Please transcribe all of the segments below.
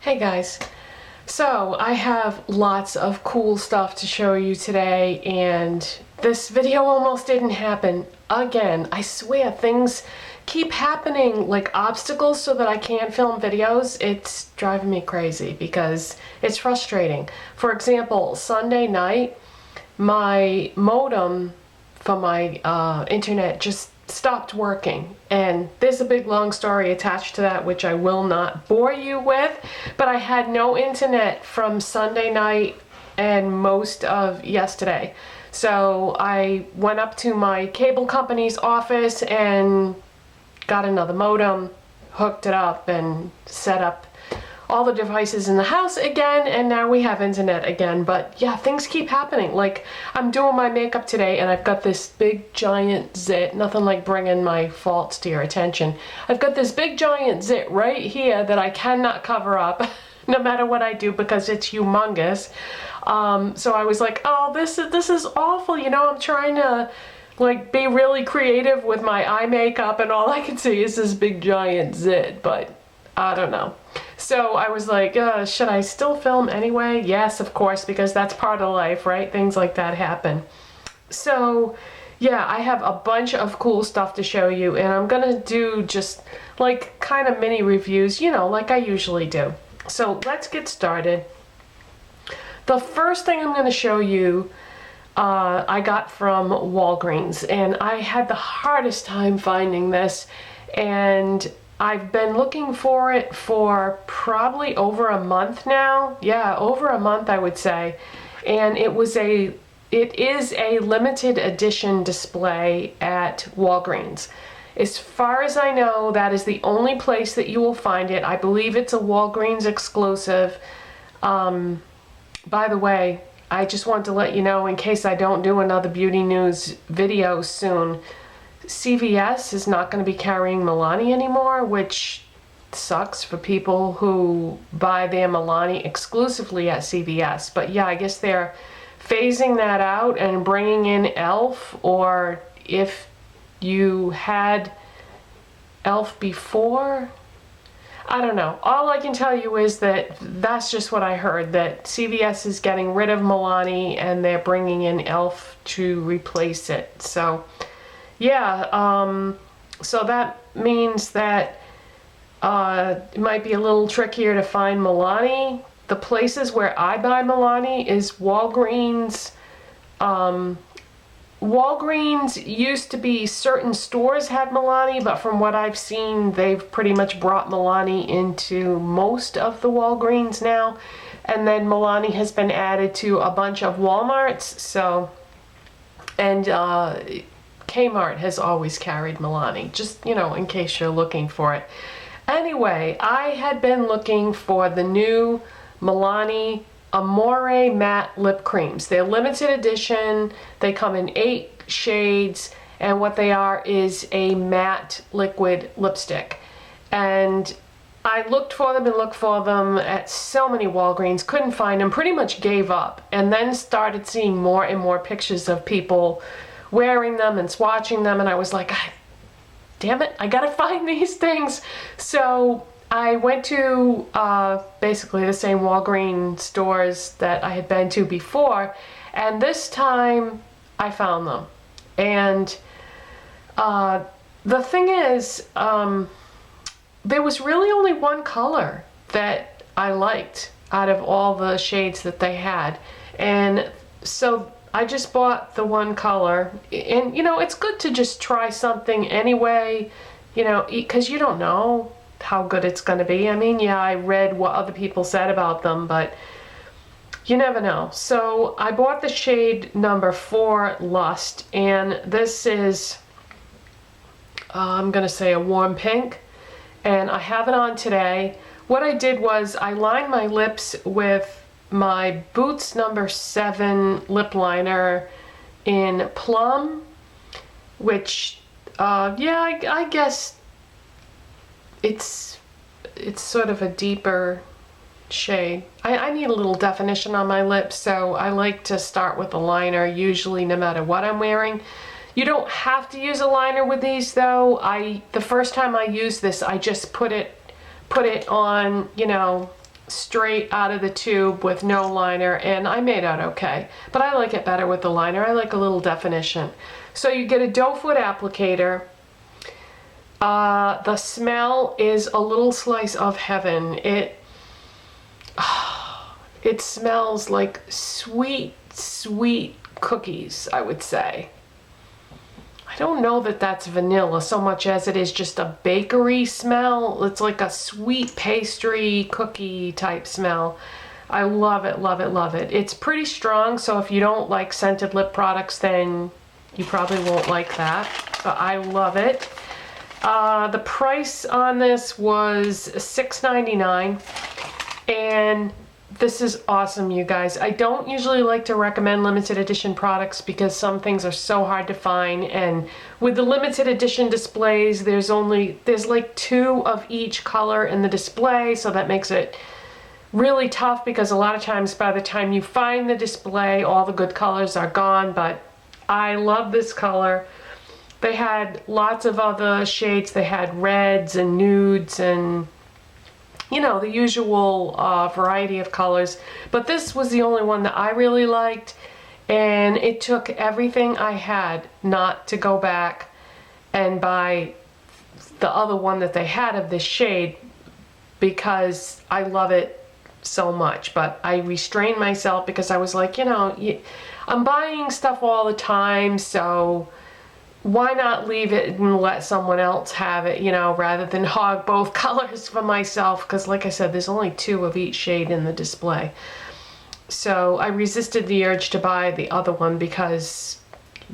Hey guys, so I have lots of cool stuff to show you today, and this video almost didn't happen again. I swear things keep happening like obstacles so that I can't film videos. It's driving me crazy because it's frustrating. For example, Sunday night my modem for my internet just stopped working, and there's a big long story attached to that which I will not bore you with, but I had no internet from Sunday night and most of yesterday. So I went up to my cable company's office and got another modem, hooked it up, and set up all the devices in the house again, and now we have internet again. But yeah, things keep happening. Like, I'm doing my makeup today and I've got this big giant zit, nothing like bringing my faults to your attention. I've got this big giant zit right here that I cannot cover up no matter what I do because it's humongous. So I was like, oh, this is awful, you know. I'm trying to like be really creative with my eye makeup and all I can see is this big giant zit, but I don't know. So I was like, should I still film anyway? Yes, of course, because that's part of life, right? Things like that happen. So yeah, I have a bunch of cool stuff to show you, and I'm gonna do just like kind of mini reviews, you know, like I usually do. So let's get started. The first thing I'm gonna show you I got from Walgreens, and I had the hardest time finding this, and I've been looking for it for probably over a month now. Yeah, over a month I would say. And it is a limited edition display at Walgreens. As far as I know, that is the only place that you will find it. I believe it's a Walgreens exclusive. By the way, I just want to let you know, in case I don't do another beauty news video soon, CVS is not going to be carrying Milani anymore, which sucks for people who buy their Milani exclusively at CVS. But yeah, I guess they're phasing that out and bringing in e.l.f., or if you had e.l.f. before, I don't know. All I can tell you is that that's just what I heard, that CVS is getting rid of Milani and they're bringing in e.l.f. to replace it. So yeah, so that means that it might be a little trickier to find Milani. The places where I buy Milani is Walgreens. Walgreens used to be certain stores had Milani, but from what I've seen, they've pretty much brought Milani into most of the Walgreens now. And then Milani has been added to a bunch of Walmarts, so, and Kmart has always carried Milani, just, you know, in case you're looking for it. Anyway, I had been looking for the new Milani Amore Matte Lip Creams. They're limited edition. They come in 8 shades, and what they are is a matte liquid lipstick. And I looked for them and looked for them at so many Walgreens, couldn't find them, pretty much gave up, and then started seeing more and more pictures of people wearing them and swatching them, and I was like, damn it, I gotta find these things. So I went to basically the same Walgreens stores that I had been to before, and this time I found them. And the thing is, there was really only one color that I liked out of all the shades that they had, and so I just bought the one color. And you know, it's good to just try something anyway, you know, because you don't know how good it's going to be. I mean, yeah, I read what other people said about them, but you never know. So I bought the shade number 4 Lust, and this is, I'm going to say a warm pink, and I have it on today. What I did was I lined my lips with my Boots number 7 lip liner in Plum, which, yeah, I guess it's sort of a deeper shade. I need a little definition on my lips, so I like to start with a liner usually no matter what I'm wearing. You don't have to use a liner with these though. The first time I used this, I just put it on, you know, straight out of the tube with no liner, and I made out okay. But I like it better with the liner. I like a little definition. So you get a doe foot applicator. The smell is a little slice of heaven. It smells like sweet, sweet cookies, I would say. I don't know that that's vanilla so much as it is just a bakery smell. It's like a sweet pastry cookie type smell. I love it, love it, love it. It's pretty strong, so if you don't like scented lip products, then you probably won't like that. But I love it. The price on this was $6.99, and this is awesome, you guys. I don't usually like to recommend limited edition products because some things are so hard to find, and with the limited edition displays, there's like 2 of each color in the display, so that makes it really tough because a lot of times by the time you find the display, all the good colors are gone. But I love this color. They had lots of other shades. They had reds and nudes and, you know, the usual variety of colors, but this was the only one that I really liked, and it took everything I had not to go back and buy the other one that they had of this shade because I love it so much. But I restrained myself because I was like, you know, I'm buying stuff all the time, so why not leave it and let someone else have it, you know, rather than hog both colors for myself, because like I said, there's only 2 of each shade in the display. So I resisted the urge to buy the other one because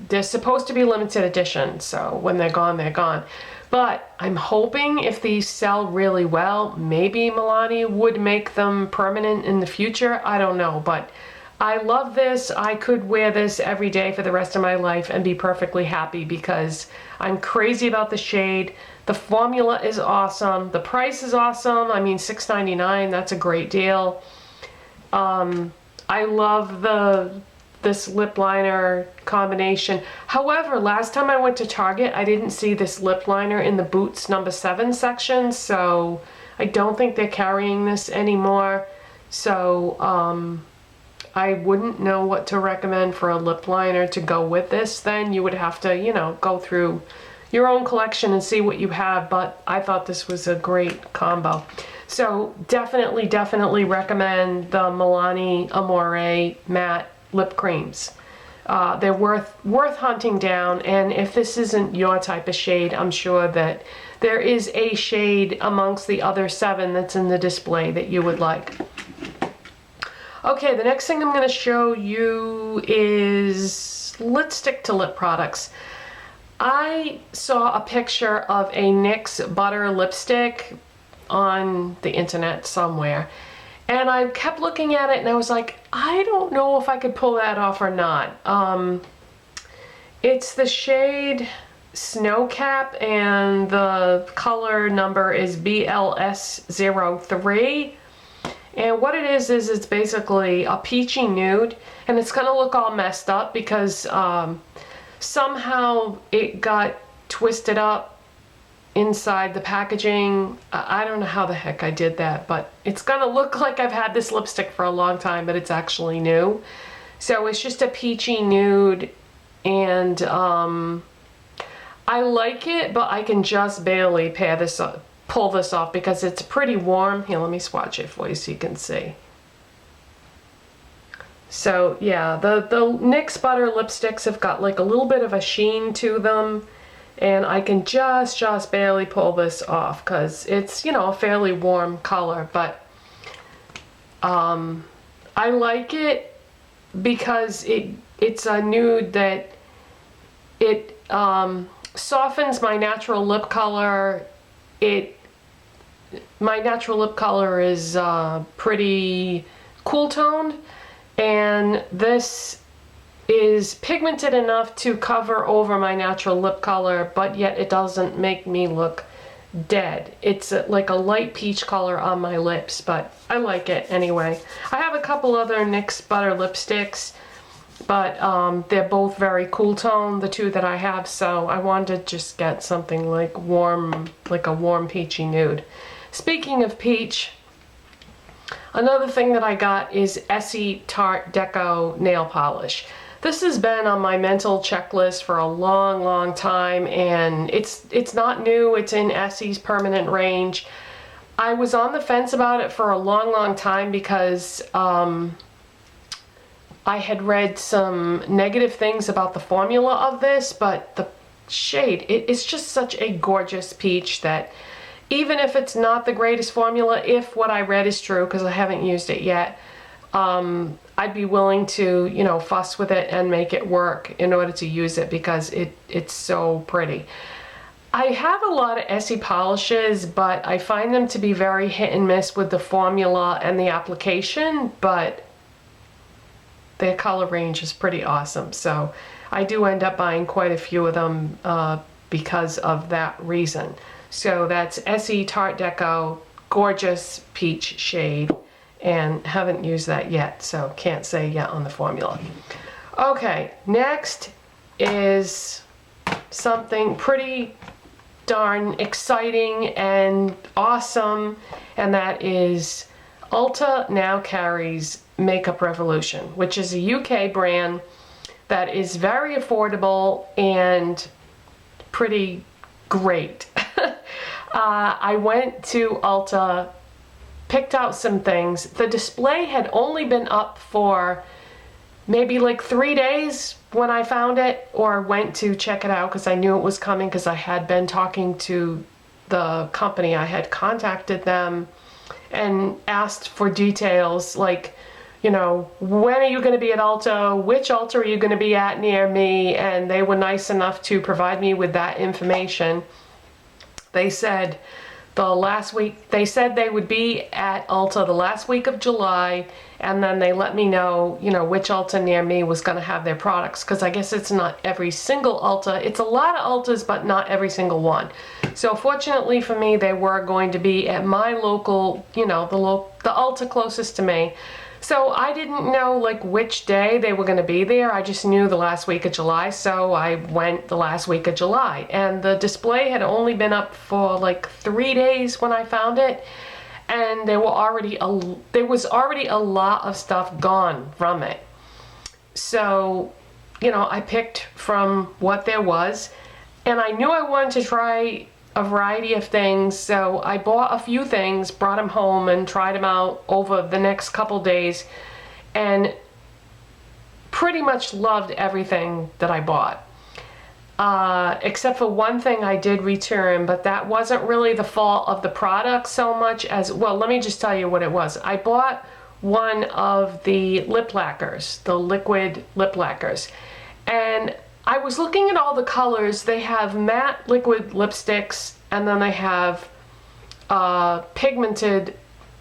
they're supposed to be limited edition, so when they're gone, they're gone. But I'm hoping if these sell really well, maybe Milani would make them permanent in the future. I don't know, but I love this. I could wear this every day for the rest of my life and be perfectly happy because I'm crazy about the shade. The formula is awesome. The price is awesome. I mean, $6.99, that's a great deal. I love this lip liner combination. However, last time I went to Target, I didn't see this lip liner in the Boots number 7 section, so I don't think they're carrying this anymore. So, I wouldn't know what to recommend for a lip liner to go with this. Then you would have to, you know, go through your own collection and see what you have, but I thought this was a great combo. So definitely, definitely recommend the Milani Amore matte lip creams. They're worth hunting down, and if this isn't your type of shade, I'm sure that there is a shade amongst the other 7 that's in the display that you would like. Okay, the next thing I'm going to show you is, let's stick to lip products. I saw a picture of a NYX butter lipstick on the internet somewhere, and I kept looking at it and I was like, I don't know if I could pull that off or not. It's the shade Snowcap, and the color number is BLS03. And what it is it's basically a peachy nude, and it's gonna look all messed up because somehow it got twisted up inside the packaging. I don't know how the heck I did that, but it's gonna look like I've had this lipstick for a long time, but it's actually new. So it's just a peachy nude, and I like it, but I can just barely pull this off because it's pretty warm. Here, let me swatch it for you so you can see. So yeah, the NYX butter lipsticks have got like a little bit of a sheen to them, and I can just barely pull this off because it's, you know, a fairly warm color. But I like it because it's a nude that it softens my natural lip color. My natural lip color is pretty cool toned, and this is pigmented enough to cover over my natural lip color, but yet it doesn't make me look dead. It's like a light peach color on my lips, but I like it anyway. I have a couple other NYX butter lipsticks, but they're both very cool tone, the 2 that I have, so I wanted to just get something like warm, like a warm peachy nude. Speaking of peach, Another thing that I got is Essie Tarte Deco nail polish. This has been on my mental checklist for a long, long time, and it's not new. It's in Essie's permanent range. I was on the fence about it for a long, long time because I had read some negative things about the formula of this, but the shade, it's just such a gorgeous peach that even if it's not the greatest formula, if what I read is true, because I haven't used it yet, I'd be willing to, you know, fuss with it and make it work in order to use it because it's so pretty. I have a lot of Essie polishes, but I find them to be very hit and miss with the formula and the application, but their color range is pretty awesome. So I do end up buying quite a few of them because of that reason. So that's Essie Tarte Deco, gorgeous peach shade, and haven't used that yet, so can't say yet on the formula. Okay, next is something pretty darn exciting and awesome, and that is Ulta now carries Makeup Revolution, which is a UK brand that is very affordable and pretty great. I went to Ulta, picked out some things. The display had only been up for maybe like 3 days when I found it or went to check it out because I knew it was coming because I had been talking to the company. I had contacted them and asked for details like, you know, when are you going to be at Ulta? Which Ulta are you going to be at near me? And they were nice enough to provide me with that information. They said they would be at Ulta the last week of July, and then they let me know, you know, which Ulta near me was going to have their products, because I guess it's not every single Ulta. It's a lot of Ultas, but not every single one. So fortunately for me, they were going to be at my local, you know, the Ulta closest to me. So I didn't know like which day they were going to be there. I just knew the last week of July, so I went the last week of July. And the display had only been up for like 3 days when I found it, and there was already a lot of stuff gone from it. So, you know, I picked from what there was, and I knew I wanted to try a variety of things, so I bought a few things, brought them home and tried them out over the next couple days, and pretty much loved everything that I bought. Except for one thing I did return, but that wasn't really the fault of the product so much as, well, let me just tell you what it was. I bought one of the lip lacquers, the liquid lip lacquers, and I was looking at all the colors. They have matte liquid lipsticks, and then they have pigmented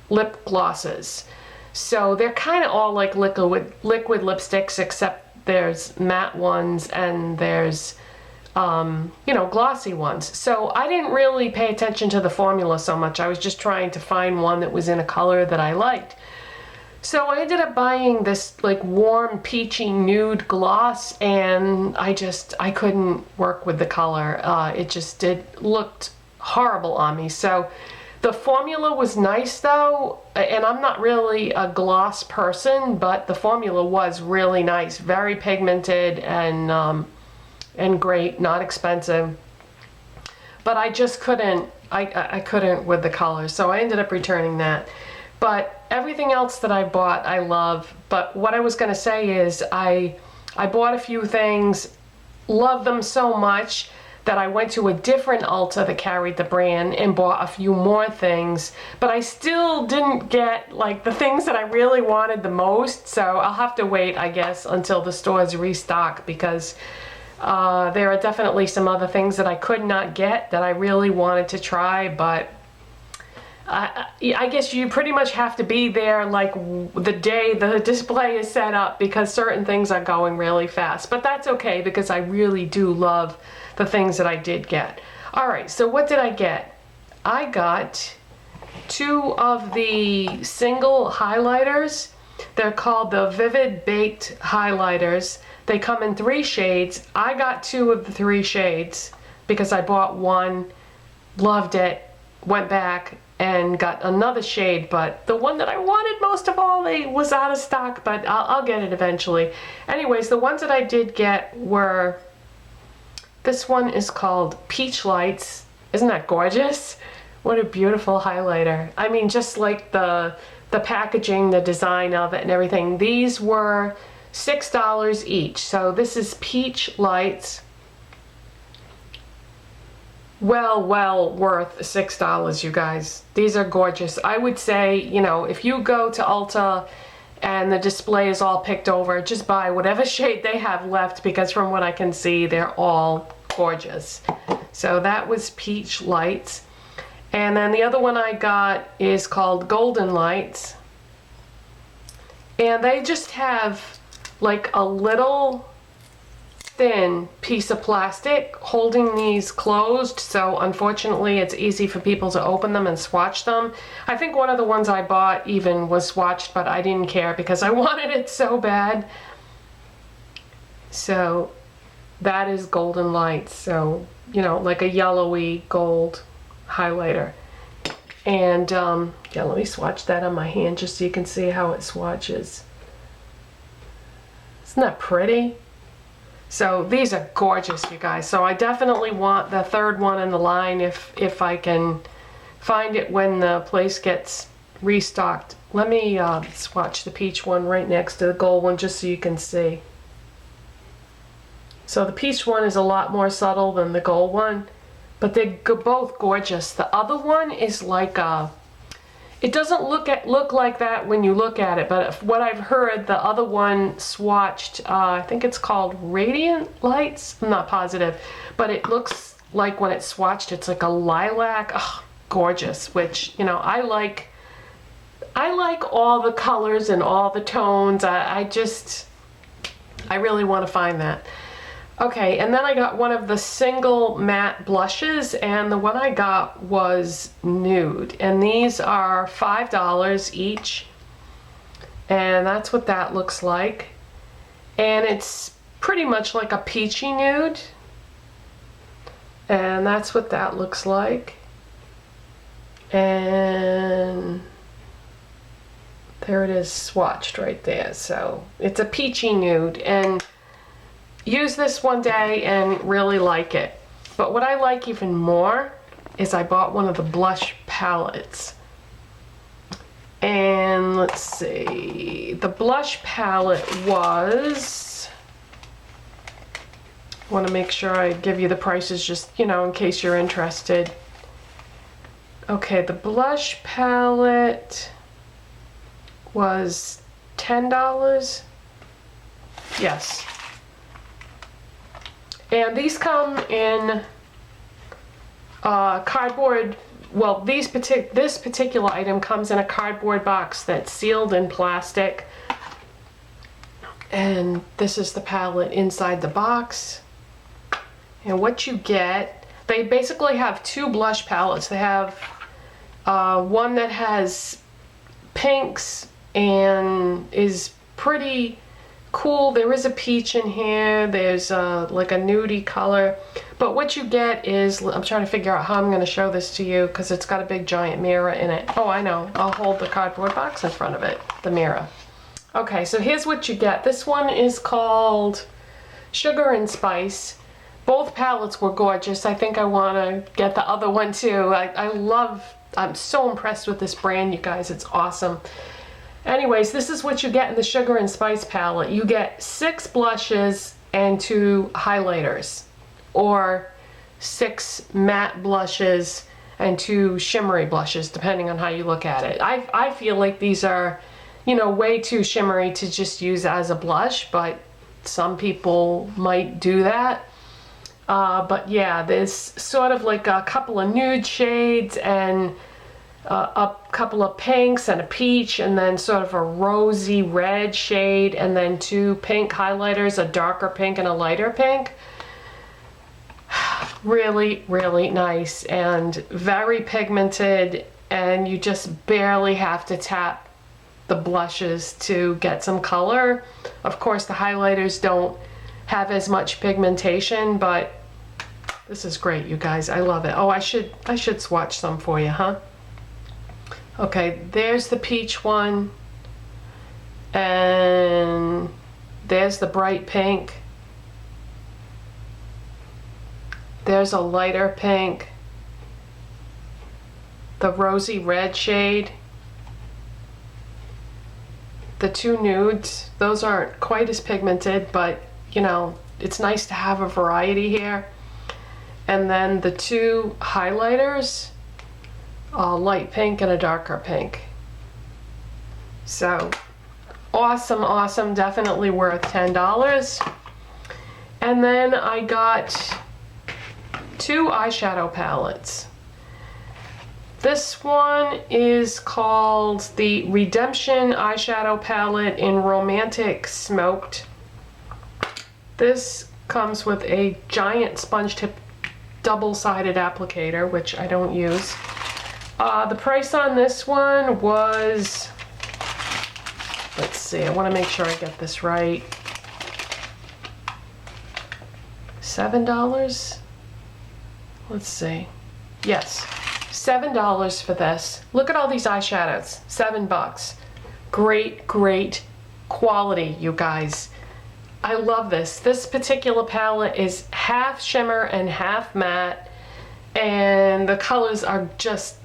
lip glosses. So they're kind of all like liquid lipsticks, except there's matte ones and there's you know, glossy ones. So I didn't really pay attention to the formula so much. I was just trying to find one that was in a color that I liked. So I ended up buying this like warm peachy nude gloss, and I couldn't work with the color. It looked horrible on me. So the formula was nice though, and I'm not really a gloss person, but the formula was really nice, very pigmented and great, not expensive. But I just couldn't, I couldn't with the color, so I ended up returning that. But everything else that I bought, I love. But what I was going to say is I bought a few things, loved them so much that I went to a different Ulta that carried the brand and bought a few more things. But I still didn't get like the things that I really wanted the most. So I'll have to wait, I guess, until the stores restock, because there are definitely some other things that I could not get that I really wanted to try, but I guess you pretty much have to be there like the day the display is set up, because certain things are going really fast. But that's okay, because I really do love the things that I did get. Alright, so what did I get? I got 2 of the single highlighters. They're called the Vivid Baked highlighters. They come in 3 shades. I got 2 of the 3 shades because I bought one, loved it, went back, and got another shade, but the one that I wanted most of all, they was out of stock, but I'll get it eventually. Anyways, the ones that I did get were, this one is called Peach Lights. Isn't that gorgeous? What a beautiful highlighter. I mean, just like the packaging, the design of it and everything. These were $6 each. So this is Peach Lights. Well worth $6, you guys. These are gorgeous. I would say, you know, if you go to Ulta and the display is all picked over, just buy whatever shade they have left, because from what I can see, they're all gorgeous. So that was Peach Lights. And then the other one I got is called Golden Lights. And they just have like a little thin piece of plastic holding these closed, so unfortunately it's easy for people to open them and swatch them. I think one of the ones I bought even was swatched, but I didn't care because I wanted it so bad. So that is Golden Lights, so you know, like a yellowy gold highlighter. And yeah, let me swatch that on my hand just so you can see how it swatches. Isn't that pretty? So these are gorgeous, you guys. So I definitely want the third one in the line if I can find it when the place gets restocked. Let me swatch the peach one right next to the gold one just so you can see. So the peach one is a lot more subtle than the gold one, but they're both gorgeous. The other one is like a, it doesn't look like that when you look at it, but what I've heard, the other one swatched, I think it's called Radiant Lights. I'm not positive, but it looks like when it's swatched, it's like a lilac. Oh, gorgeous, which, you know, I like all the colors and all the tones. I really want to find that. Okay, and then I got one of the single matte blushes, and the one I got was nude, and these are $5 each, and that's what that looks like. And it's pretty much like a peachy nude, and that's what that looks like. And there it is swatched right there. So it's a peachy nude, and use this one day and really like it. But what I like even more is I bought one of the blush palettes. And let's see, the blush palette was, I want to make sure I give you the prices just, you know, in case you're interested. Okay, the blush palette was $10. Yes. And these come in cardboard. Well, this particular item comes in a cardboard box that's sealed in plastic. And this is the palette inside the box. And what you get, they basically have two blush palettes. They have one that has pinks and is pretty cool. There is a peach in here. There's like a nudie color. But what you get is, I'm trying to figure out how I'm going to show this to you because it's got a big giant mirror in it. Oh, I know. I'll hold the cardboard box in front of it, the mirror. Okay, so here's what you get. This one is called Sugar and Spice. Both palettes were gorgeous. I think I want to get the other one too. I'm so impressed with this brand, you guys. It's awesome. Anyways, this is what you get in the Sugar and Spice palette. You get 6 blushes and 2 highlighters, or 6 matte blushes and 2 shimmery blushes, depending on how you look at it. I feel like these are, you know, way too shimmery to just use as a blush, but some people might do that. But yeah, there's sort of like a couple of nude shades and a couple of pinks and a peach, and then sort of a rosy red shade, and then 2 pink highlighters, a darker pink and a lighter pink. Really, really nice and very pigmented, and you just barely have to tap the blushes to get some color. Of course, the highlighters don't have as much pigmentation, but this is great, you guys. I love it. Oh, I should swatch some for you, huh? Okay, there's the peach one, and there's the bright pink. There's a lighter pink, the rosy red shade, the two nudes. Those aren't quite as pigmented, but you know, it's nice to have a variety here. And then the two highlighters, a light pink and a darker pink. So awesome, awesome, definitely worth $10. And then I got two eyeshadow palettes. This one is called the Redemption Eyeshadow Palette in Romantic Smoked. This comes with a giant sponge tip double-sided applicator, which I don't use. The price on this one was, let's see, I want to make sure I get this right. $7? Let's see. Yes, $7 for this. Look at all these eyeshadows, $7. Great, great quality, you guys. I love this. This particular palette is half shimmer and half matte, and the colors are just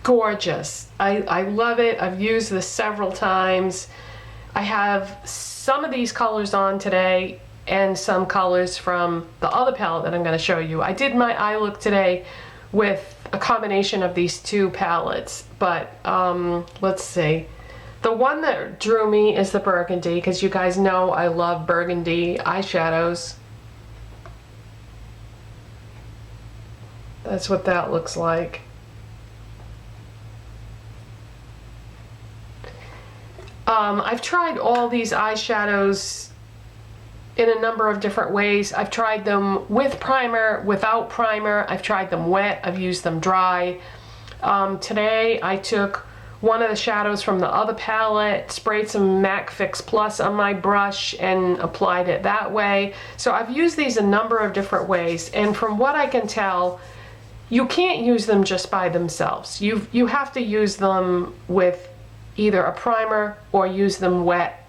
gorgeous. I love it. I've used this several times. I have some of these colors on today and some colors from the other palette that I'm going to show you. I did my eye look today with a combination of these two palettes, but let's see. The one that drew me is the burgundy, because you guys know I love burgundy eyeshadows. That's what that looks like. I've tried all these eyeshadows in a number of different ways. I've tried them with primer, without primer. I've tried them wet. I've used them dry. Today I took one of the shadows from the other palette, sprayed some MAC Fix Plus on my brush and applied it that way. So I've used these a number of different ways, and from what I can tell, you can't use them just by themselves. You have to use them with either a primer or use them wet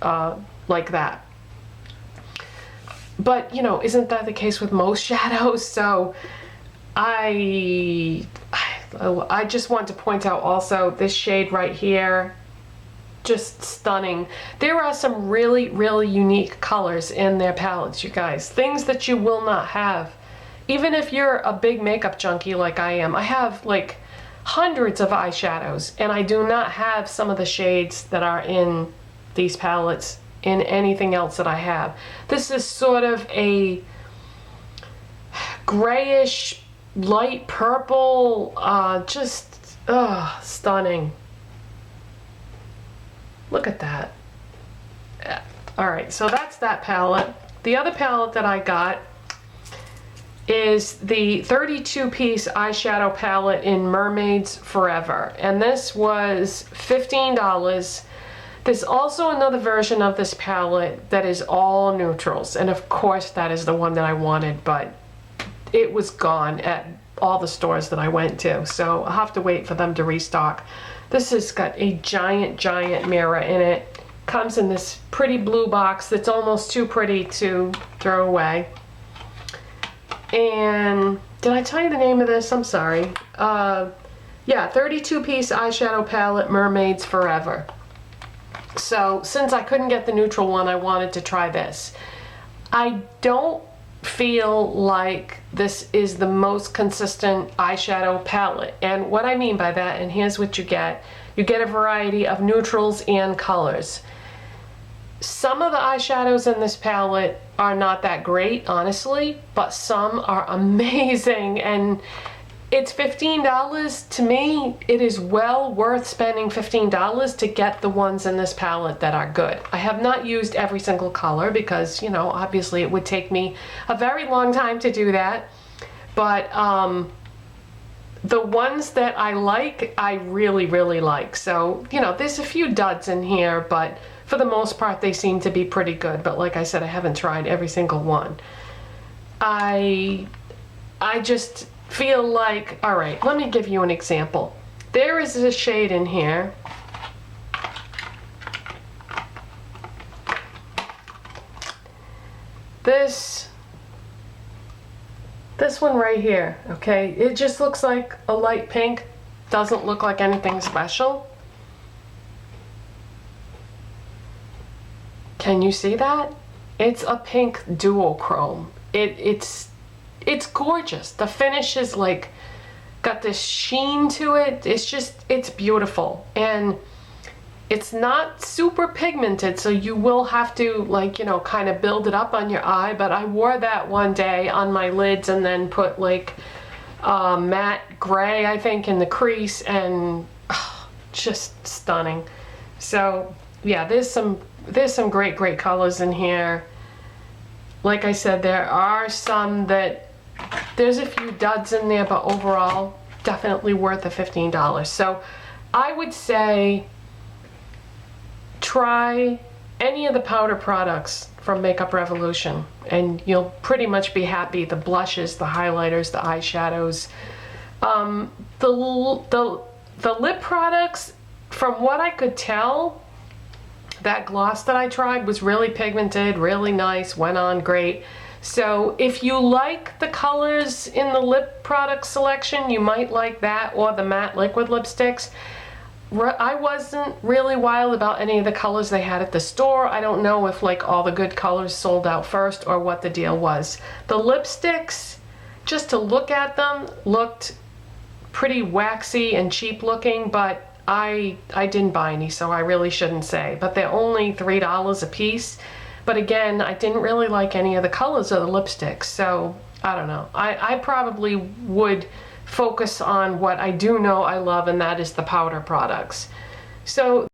like that. But you know, isn't that the case with most shadows? So I just want to point out also this shade right here, just stunning. There are some really, really unique colors in their palettes, you guys. Things that you will not have. Even if you're a big makeup junkie like I am, I have like hundreds of eyeshadows, and I do not have some of the shades that are in these palettes in anything else that I have. This is sort of a grayish, light purple, just stunning. Look at that. Yeah. All right, so that's that palette. The other palette that I got is the 32-piece eyeshadow palette in Mermaids Forever, and this was $15. There's also another version of this palette that is all neutrals, and of course that is the one that I wanted, but it was gone at all the stores that I went to, so I'll have to wait for them to restock. This has got a giant, giant mirror in it. Comes in this pretty blue box that's almost too pretty to throw away. And did I tell you the name of this? I'm sorry. Yeah, 32-piece eyeshadow palette, Mermaids Forever. So since I couldn't get the neutral one, I wanted to try this. I don't feel like this is the most consistent eyeshadow palette, and what I mean by that, and here's what you get a variety of neutrals and colors. Some of the eyeshadows in this palette are not that great, honestly, but some are amazing, and it's $15. To me, it is well worth spending $15 to get the ones in this palette that are good. I have not used every single color because, you know, obviously it would take me a very long time to do that. But the ones that I like, I really, really like. So, you know, there's a few duds in here, but for the most part, they seem to be pretty good. But like I said, I haven't tried every single one. I just feel like, all right, let me give you an example. There is a shade in here. This one right here, okay? It just looks like a light pink. Doesn't look like anything special. Can you see that? It's a pink duochrome. It's gorgeous. The finish is like got this sheen to it. It's beautiful. And it's not super pigmented, so you will have to, like, you know, kind of build it up on your eye, but I wore that one day on my lids and then put like matte gray, I think, in the crease, and just stunning. So yeah, there's some great colors in here. Like I said, there are some that there's a few duds in there, but overall definitely worth the $15. So I would say try any of the powder products from Makeup Revolution and you'll pretty much be happy. The blushes, the highlighters, the eyeshadows, the lip products, from what I could tell, that gloss that I tried was really pigmented, really nice, went on great. So if you like the colors in the lip product selection, you might like that, or the matte liquid lipsticks. I wasn't really wild about any of the colors they had at the store. I don't know if like all the good colors sold out first or what the deal was. The lipsticks, just to look at them, looked pretty waxy and cheap looking, but I didn't buy any, so I really shouldn't say. But they're only $3 a piece. But again, I didn't really like any of the colors of the lipsticks, so I don't know. I probably would focus on what I do know I love, and that is the powder products. So